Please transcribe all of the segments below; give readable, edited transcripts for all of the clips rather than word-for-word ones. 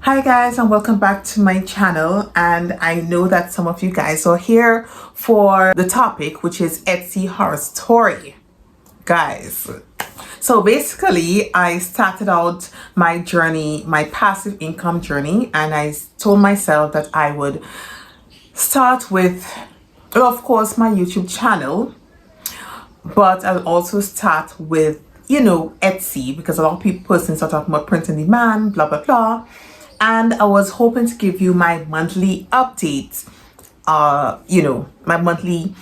Hi guys, and welcome back to my channel. And I know that some of you guys are here for the topic, which is Etsy horror story. Guys, so basically I started out my journey, my passive income journey, and I told myself that I would start with, well, of course, my YouTube channel, but I'll also start with, Etsy, because a lot of persons are talking about print on demand, blah blah blah. And I was hoping to give you my monthly updates, my monthly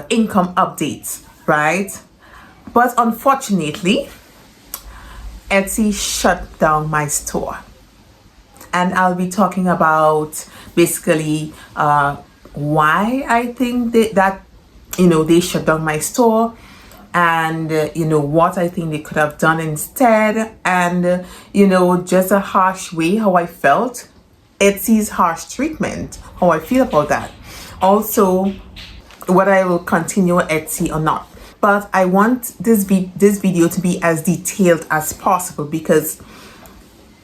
income updates, right? But unfortunately, Etsy shut down my store. And I'll be talking about basically why I think that they shut down my store, and what I think they could have done instead, and just a harsh way how I felt, Etsy's harsh treatment, how I feel about that. Also, whether I will continue Etsy or not. But I want this video to be as detailed as possible, because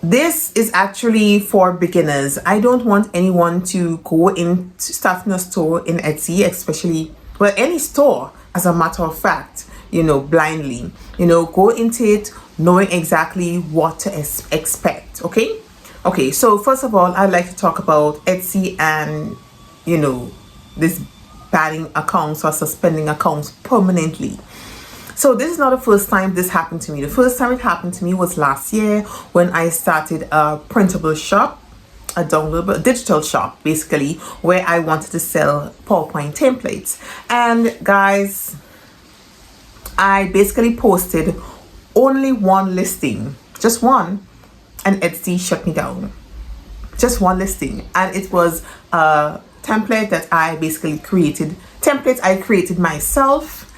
this is actually for beginners. I don't want anyone to go into starting a store in Etsy, especially, well, any store, as a matter of fact, blindly. Go into it knowing exactly what to expect. Okay, so first of all, I'd like to talk about Etsy and this banning accounts or suspending accounts permanently. So this is not the first time this happened to me. The first time it happened to me was last year, when I started a printable shop, a downloadable digital shop, basically, where I wanted to sell PowerPoint templates. And guys, I basically posted only one listing, just one, and Etsy shut me down. Just one listing, and it was a template that I basically created. Templates I created myself,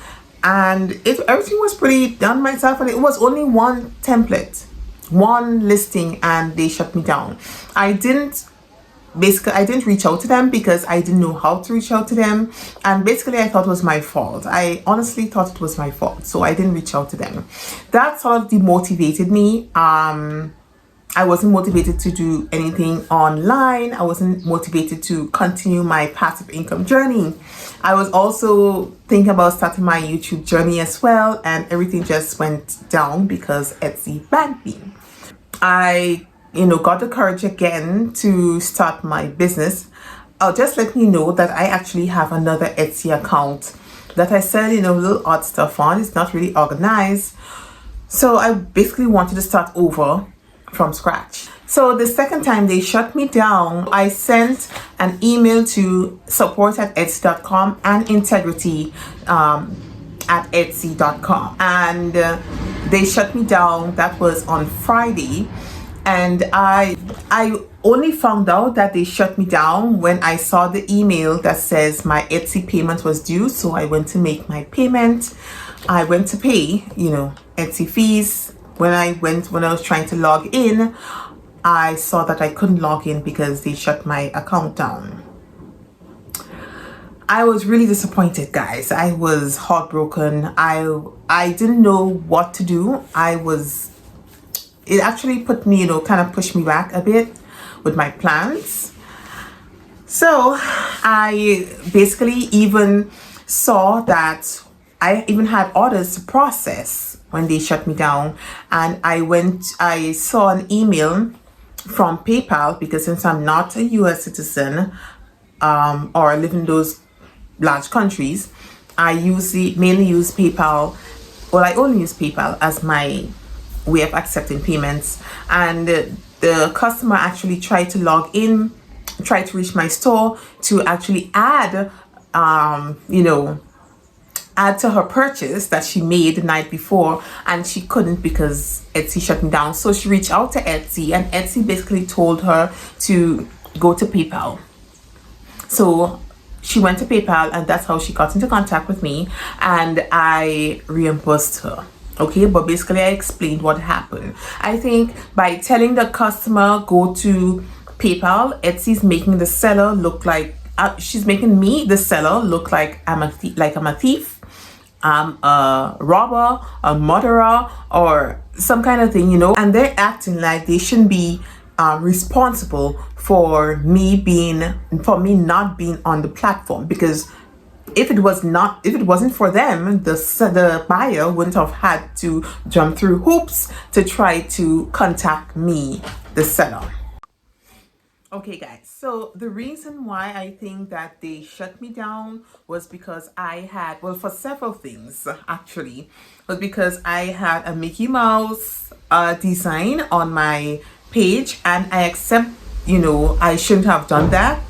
and everything was pretty done myself, and it was only one template, one listing, and they shut me down. I didn't reach out to them because I didn't know how to reach out to them, and basically I thought it was my fault. I honestly thought it was my fault, so I didn't reach out to them. That sort of demotivated me. I wasn't motivated to do anything online. I wasn't motivated to continue my passive income journey. I was also thinking about starting my YouTube journey as well, and everything just went down because Etsy banned me. I got the courage again to start my business. I'll just let you know that I actually have another Etsy account that I sell, little odd stuff on. It's not really organized. So I basically wanted to start over from scratch. So the second time they shut me down, I sent an email to support@etsy.com and integrity at etsy.com, and they shut me down. That was on Friday. And I only found out that they shut me down when I saw the email that says my Etsy payment was due. So I went to make my payment. I went to pay, Etsy fees. When I was trying to log in, I saw that I couldn't log in because they shut my account down. I was really disappointed, guys. I was heartbroken. I didn't know what to do. It actually put me, kind of pushed me back a bit with my plans. So I basically even saw that I even had orders to process when they shut me down. And I saw an email from PayPal, because since I'm not a US citizen or live in those large countries, I mainly use PayPal. Well, I only use PayPal as my way of accepting payments. And the customer actually tried to log in, tried to reach my store to actually add to her purchase that she made the night before, and she couldn't because Etsy shut me down. So she reached out to Etsy, and Etsy basically told her to go to PayPal. So she went to PayPal, and that's how she got into contact with me, and I reimbursed her. Okay, but basically I explained what happened. I think by telling the customer go to PayPal, Etsy's making the seller look like she's making me, the seller, look like I'm a thief, I'm a robber, a murderer, or some kind of thing, and they're acting like they shouldn't be responsible for me not being on the platform, because if it wasn't for them, the buyer wouldn't have had to jump through hoops to try to contact me, the seller. Okay guys, so the reason why I think that they shut me down was because I had, well, for several things actually, was because I had a Mickey Mouse design on my page, and I accept, I shouldn't have done that.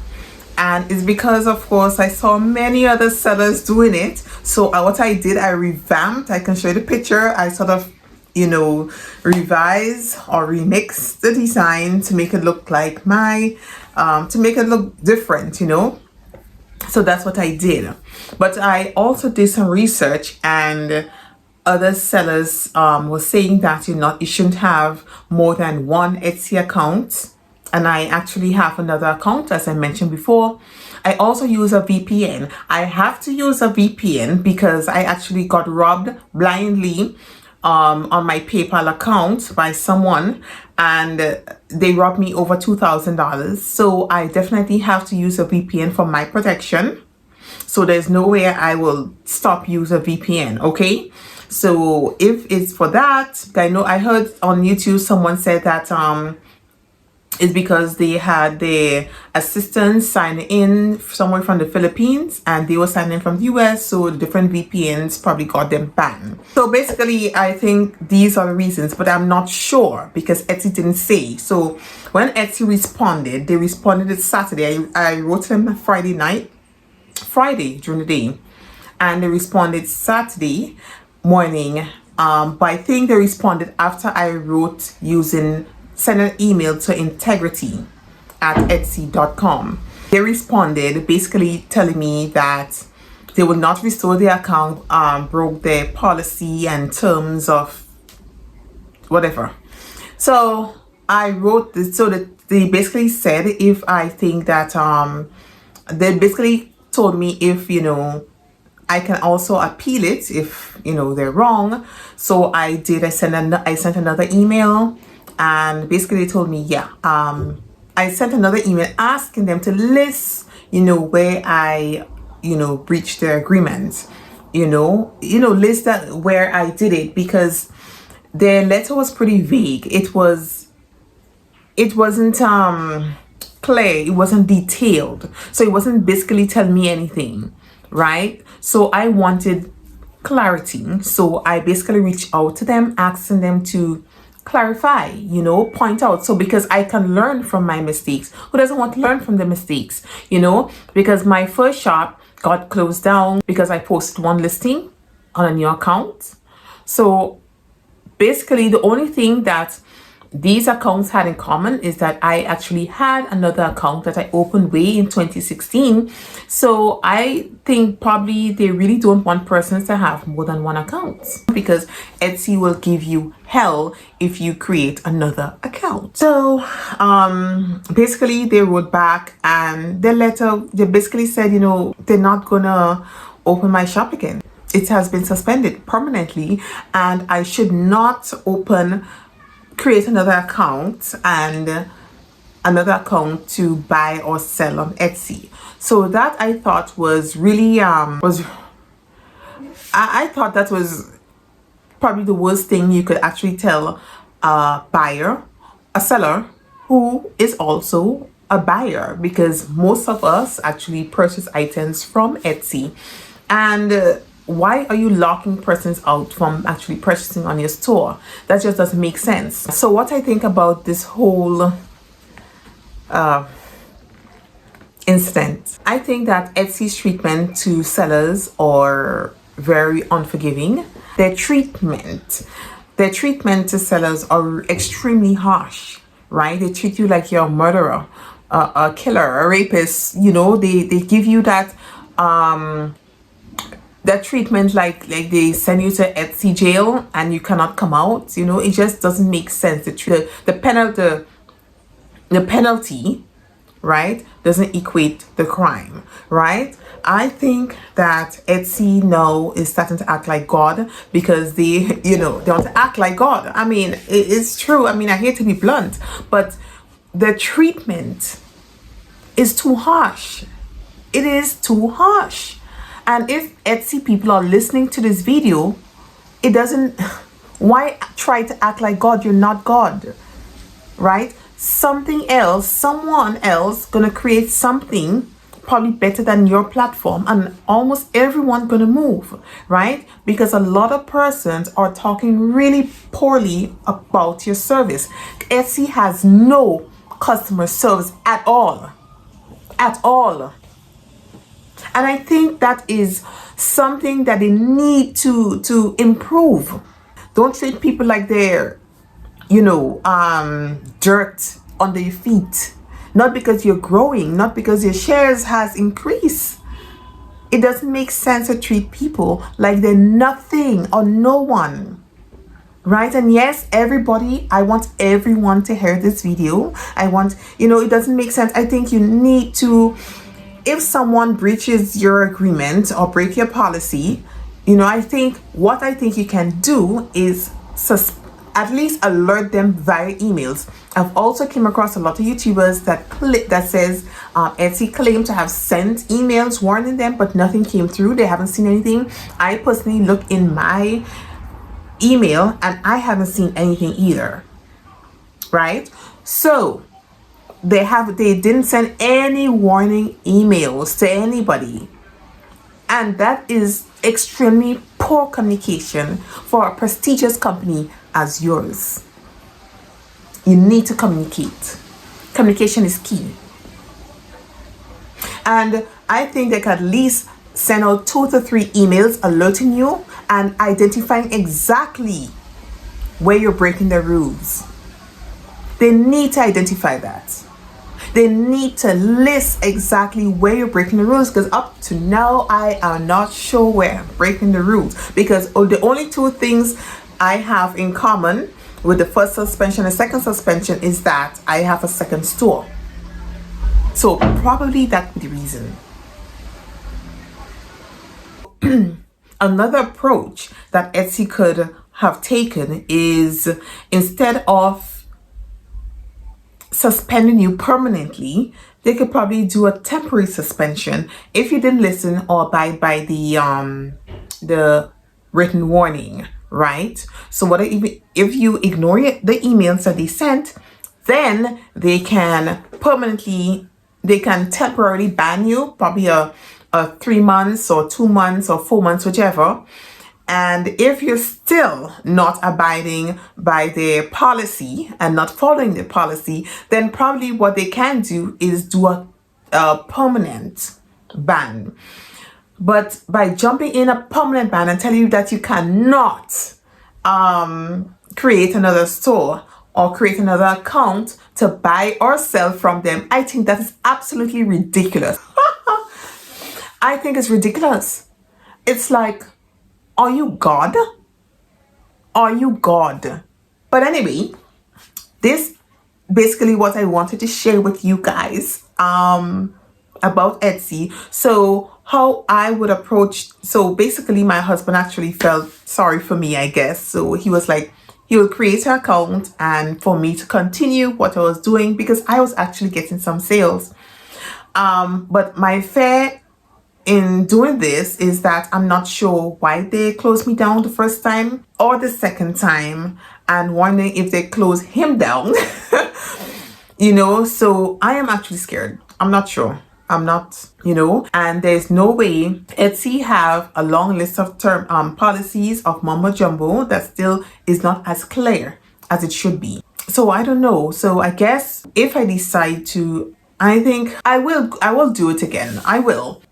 And it's because, of course, I saw many other sellers doing it. So what I did, I revamped. I can show you the picture. I sort of, revise or remix the design to make it look like to make it look different, So that's what I did. But I also did some research, and other sellers were saying that you shouldn't have more than one Etsy account. And I actually have another account, as I mentioned before. I also use a VPN. I have to use a VPN because I actually got robbed blindly on my PayPal account by someone, and they robbed me over $2,000. So I definitely have to use a VPN for my protection. So there's no way I will stop using a VPN, okay? So if it's for that, I heard on YouTube someone said that it's because they had their assistants sign in somewhere from the Philippines, and they were signing in from the US, so the different VPNs probably got them banned. So basically, I think these are the reasons, but I'm not sure because Etsy didn't say. So when Etsy responded, they responded it Saturday. I wrote them Friday during the day, and they responded Saturday morning. But I think they responded after I wrote send an email to integrity@etsy.com. They responded basically telling me that they would not restore their account, broke their policy and terms of whatever. So I wrote this, so that they basically said if I think that they basically told me if I can also appeal it if they're wrong. So I did. I sent another email. And basically they told me, I sent another email asking them to list, where I, breached their agreement, list that where I did it, because their letter was pretty vague. It wasn't clear. It wasn't detailed. So it wasn't basically telling me anything, right? So I wanted clarity. So I basically reached out to them, asking them to clarify, point out. So because I can learn from my mistakes. Who doesn't want to learn from the mistakes? Because my first shop got closed down because I posted one listing on a new account. So basically the only thing that these accounts had in common is that I actually had another account that I opened way in 2016. So I think probably they really don't want persons to have more than one account, because Etsy will give you hell if you create another account. So basically they wrote back, and their letter, they basically said, they're not gonna open my shop again. It has been suspended permanently, and I should not create another account and another account to buy or sell on Etsy. So that I thought was really I thought that was probably the worst thing you could actually tell a seller who is also a buyer, because most of us actually purchase items from Etsy. And why are you locking persons out from actually purchasing on your store? That just doesn't make sense. So what I think about this whole incident, I think that Etsy's treatment to sellers are very unforgiving. Their treatment to sellers are extremely harsh, right? They treat you like you're a murderer, a killer, a rapist. They give you that treatment like they send you to Etsy jail and you cannot come out. It just doesn't make sense. The penalty, right, doesn't equate the crime, right? I think that Etsy now is starting to act like God, because they want to act like God. I mean, it's true. I mean, I hate to be blunt, but the treatment is too harsh. It is too harsh. And if Etsy people are listening to this video, it doesn't, why try to act like God? You're not God, right? Something else, someone else gonna create something probably better than your platform, and almost everyone gonna move, right? Because a lot of persons are talking really poorly about your service. Etsy has no customer service at all. At all. And I think that is something that they need to improve. Don't treat people like they're, dirt under your feet. Not because you're growing, not because your shares has increased. It doesn't make sense to treat people like they're nothing or no one. Right? And yes, everybody, I want everyone to hear this video. I want, it doesn't make sense. I think you need to, if someone breaches your agreement or break your policy, I think you can do is at least alert them via emails. I've also came across a lot of YouTubers that says Etsy claimed to have sent emails warning them, but nothing came through. They haven't seen anything. I personally look in my email and I haven't seen anything either, right? So they didn't send any warning emails to anybody, and that is extremely poor communication for a prestigious company as yours. You need to communicate. Communication is key. And I think they could at least send out 2 to 3 emails alerting you and identifying exactly where you're breaking the rules. They need to identify that. They need to list exactly where you're breaking the rules, because up to now, I am not sure where I'm breaking the rules, because the only 2 things I have in common with the first suspension and second suspension is that I have a second store. So probably that would be the reason. Another approach that Etsy could have taken is, instead of suspending you permanently, they could probably do a temporary suspension if you didn't listen or abide by the written warning, right? So what if you ignore the emails that they sent, then they can temporarily ban you, probably a 3 months or 2 months or 4 months, whichever. And if you're still not abiding by their policy and not following the policy, then probably what they can do is do a permanent ban. But by jumping in a permanent ban and telling you that you cannot create another store or create another account to buy or sell from them, I think that is absolutely ridiculous. I think it's ridiculous. It's like, are you God? Are you God? But anyway, this basically what I wanted to share with you guys about Etsy. So how I would approach, so basically my husband actually felt sorry for me, I guess. So he was like, he will create an account and for me to continue what I was doing, because I was actually getting some sales. But my fear in doing this is that I'm not sure why they closed me down the first time or the second time, and wondering if they close him down. So I am actually scared. I'm not sure. I'm not, and there's no way. Etsy have a long list of policies of mumbo jumbo that still is not as clear as it should be. So I don't know. So I guess if I decide to, I think I will do it again. I will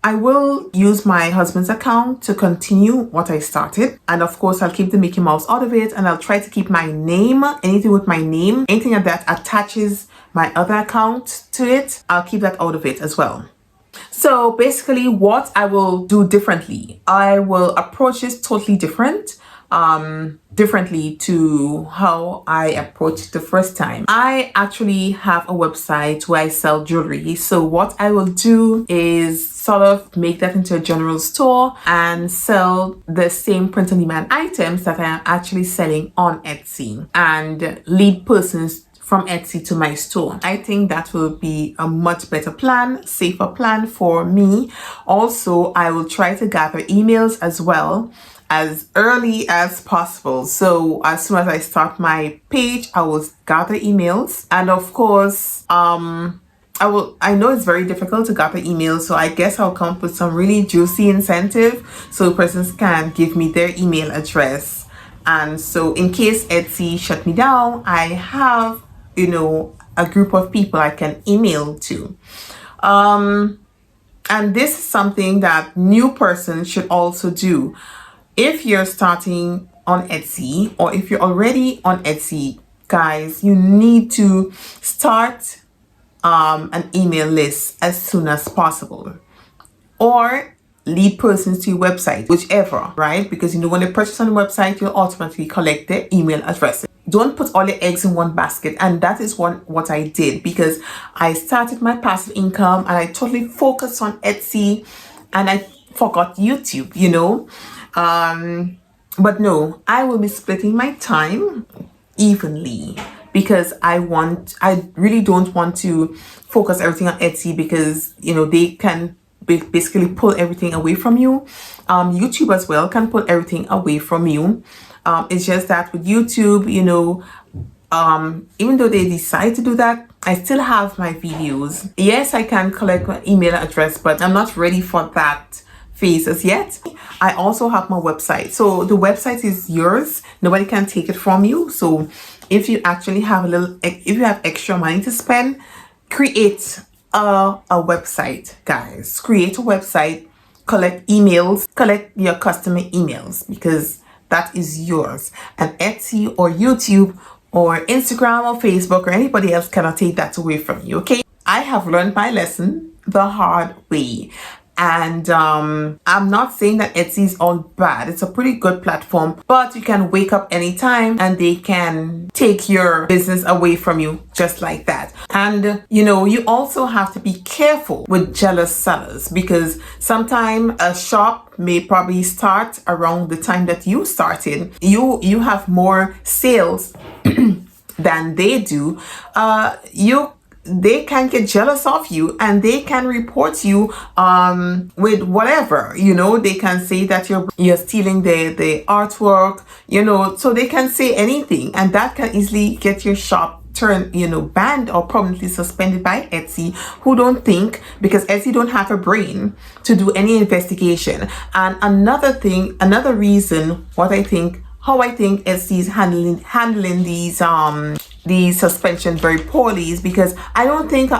use my husband's account to continue what I started. And of course, I'll keep the Mickey Mouse out of it, and I'll try to keep my name, anything with my name, anything that attaches my other account to it, I'll keep that out of it as well. So basically what I will do differently, I will approach this totally differently to how I approached the first time. I actually have a website where I sell jewelry. So what I will do is sort of make that into a general store and sell the same print-on-demand items that I am actually selling on Etsy, and lead persons from Etsy to my store. I think that will be a much better plan, safer plan for me. Also, I will try to gather emails as well as early as possible. So as soon as I start my page, I will gather emails. And of course, I know it's very difficult to gather emails, so I guess I'll come up with some really juicy incentive so persons can give me their email address. And so in case Etsy shut me down, I have, you know, a group of people I can email to. And this is something that new persons should also do. If you're starting on Etsy, or if you're already on Etsy, guys, you need to start an email list as soon as possible, or lead persons to your website, whichever, right? Because you know, when they purchase on the website, you'll automatically collect their email address. Don't put all your eggs in one basket. And that is what I did, because I started my passive income and I totally focused on Etsy and I forgot YouTube, you know. But no, I will be splitting my time evenly, because I really don't want to focus everything on Etsy, because you know, they can basically pull everything away from you. YouTube as well can pull everything away from you. It's just that with YouTube, you know, even though they decide to do that, I still have my videos. Yes, I can collect my email address, but I'm not ready for that phase as yet. I also have my website. So the website is yours. Nobody can take it from you. So if you actually have if you have extra money to spend, create a website, guys. Create a website, collect emails, collect your customer emails, because that is yours. And Etsy or YouTube or Instagram or Facebook or anybody else cannot take that away from you, okay? I have learned my lesson the hard way. And I'm not saying that Etsy is all bad. It's a pretty good platform, but you can wake up anytime and they can take your business away from you just like that. And you know, you also have to be careful with jealous sellers, because sometimes a shop may probably start around the time that you started. You have more sales than they do. They can get jealous of you and they can report you with whatever, you know. They can say that you're stealing the artwork, you know. So they can say anything, and that can easily get your shop turned, you know, banned or permanently suspended by Etsy, who don't think, because Etsy don't have a brain to do any investigation. And another reason how I think Etsy is handling these suspension very poorly is because I don't think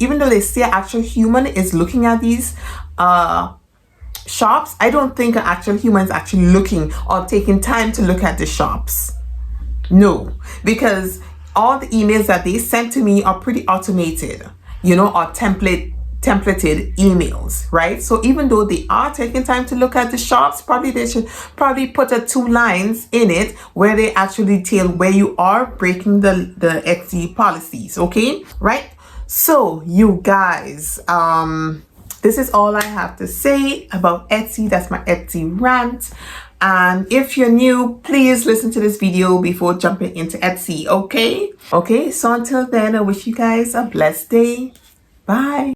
even though they say an actual human is looking at these shops, I don't think an actual human is actually looking or taking time to look at the shops. No, because all the emails that they send to me are pretty automated, you know, or templated emails, right? So even though they are taking time to look at the shops, probably they should put 2 lines in it where they actually detail where you are breaking the Etsy policies, okay? Right? So you guys, this is all I have to say about Etsy. That's my Etsy rant. And if you're new, please listen to this video before jumping into Etsy, okay? Okay, so until then, I wish you guys a blessed day. Bye.